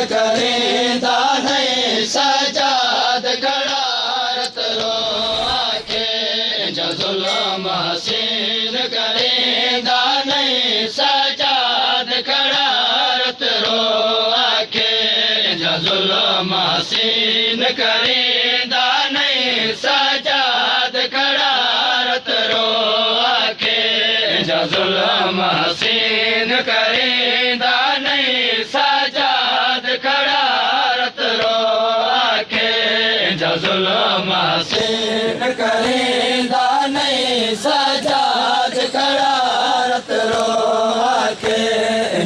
करेंदा नहीं सजाद खड़ा रत रो आखे जुल्म हसीन करेंदा नहीं सजाद खड़ा रत रो आखे जुल्म हसीन करेंदा नहीं सजाद खड़ा रत रो आखे जुल्म हसीन करेंदा नहीं सजाद खड़ा रत रो आखे जुल्म हसीन करेंदा नहीं सजाद खड़ा रत रो आखे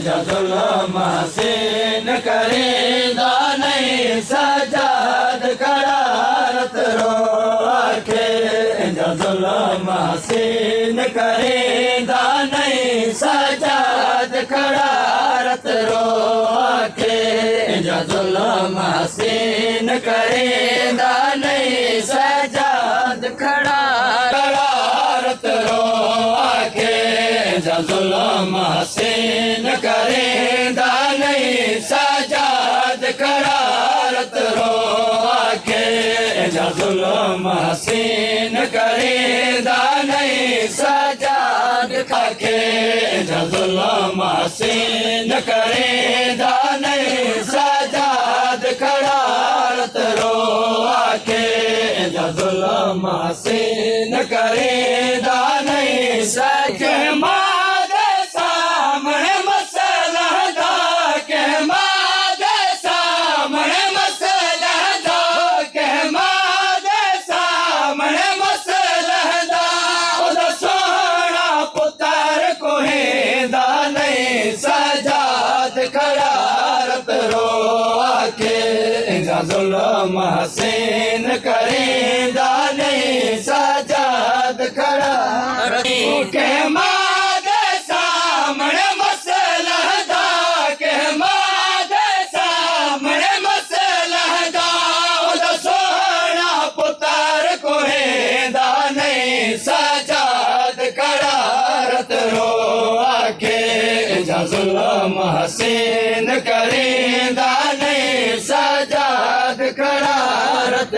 जुल्म हसीन करेंदा नहीं सजाद खड़ा रत रो आखे जुल्म हसीन करेंदा नहीं सजाद खड़ा रत रो आखे जुल्म हसीन करेंदा नहीं सजाद खड़ा रत रो आखे जुल्म हसीन करेंदा नहीं सजाद खड़ा रत रो आखे जुल्म हसीन करेंदा नहीं सजाद खाके जुल्म हसीन करेंदा नहीं सजाद खड़ा रत रो आखे जुल्म हसीन करेंदा नहीं सजाद मादे सामने मसला दा के मादे सामने मसला दा के मादे सामने मसला दा ओदा सोना पुत्र को हेंदा नहीं सजाद खड़ा रत रो आखे जुल्म हसीन करेंदा नहीं सजाद खड़ा के मादे सामने मसला दा के मादे सामने मसला दा ओदा सोना पुत्र को हेंदा नहीं सजाद खड़ा रत रो आखे जुल्म हसीन करेंदा नहीं सजाद खड़ा रत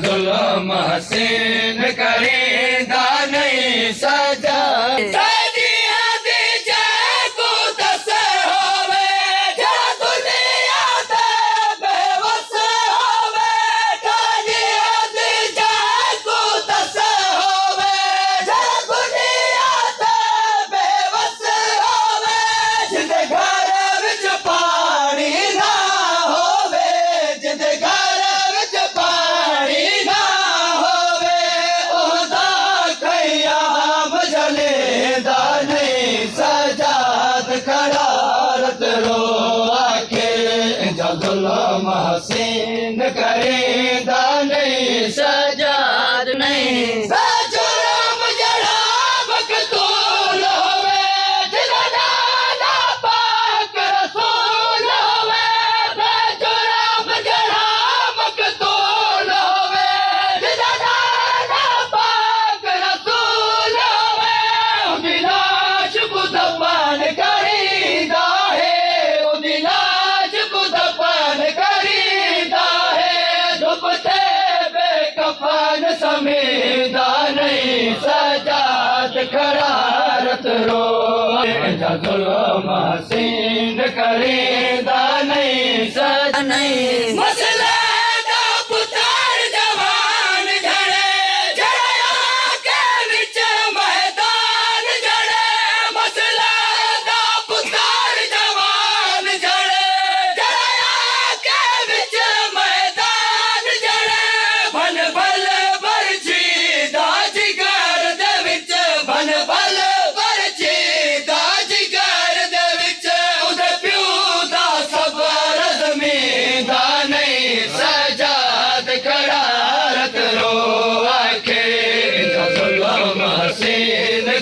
जुल्म हसीन करेंदा नहीं सजाद जुल्म हसीन करेंदा नहीं सजाद नहीं जुल्म जड़ा मकतूल होवे जिदा दादा पाक रसूल होवे जुल्म जड़ा मकतूल होवे जिदा दादा पाक रसूल होवे उदी लाश को दफन करीदा है उदी लाश को दफन करीदा है दुपते बेकफन समेदा नहीं सजाद खड़ा रत रो जुल्म हसीन करेंदा नहीं सजाद नहीं मसला दा पुत्र जवान झड़े झड़या के विच मैदान झड़े मसला दा पुत्र जवान झड़े झड़या के विच मैदान झड़े भन भल बरछी दा जिगर दे विच भन भल बरछी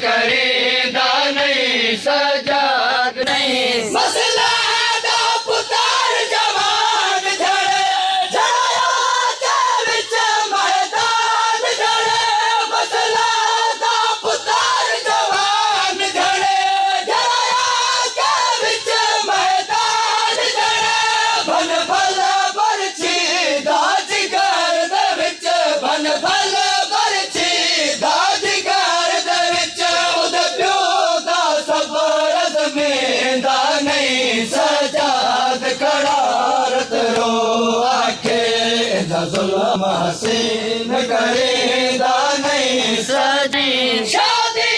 करेंदा नहीं सजाद नहीं मसला दा पुतार जवान झड़े झड़ाया के विच मैदान झड़े मसला दा पुतार जवान झड़े झड़ाया के विच मैदान झड़े बन फल बरछी दा जिगर दे विच बन फल बरछी दा जिगर दे विच उदे प्यो दा सबर ज़मींदा नहीं सजाद करारत रो आखे दा ज़ुल्म हसीन करेंदा नहीं सजी शादी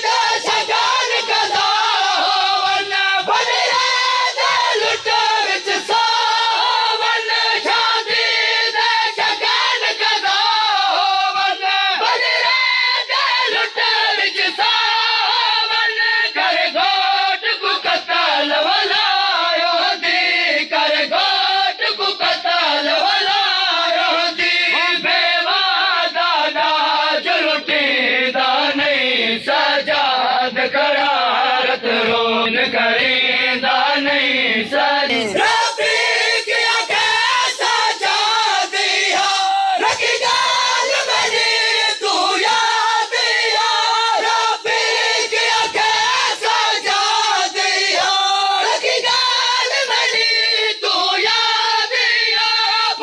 दा शगान कदा होवन बनिया दे लुट विच सावन शादी दे शगान कदा होवन बनिया दे लुट विच सावन कर घोट को कताल वलायो दी कर घोट को कताल वलायो दी बेवादा नाज लुटीदा नहीं सजाद करारत रोन करेंदा नहीं सज रफीक आखे सजादिया रखी गाल मेरी तू याद या रफीक आखे सजादिया रखी गाल मेरी तू याद या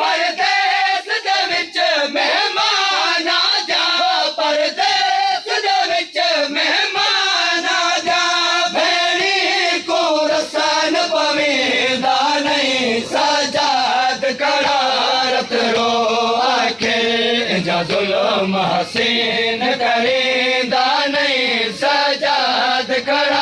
परदेस दे विच मेहमान आ जा परदेस दे विच मेहमान आ जा भेड़ी को रसन पवेंदा नहीं सजाद करारत रो आखे जा ज़ुल्म हसीन करेंदा नहीं सजाद करा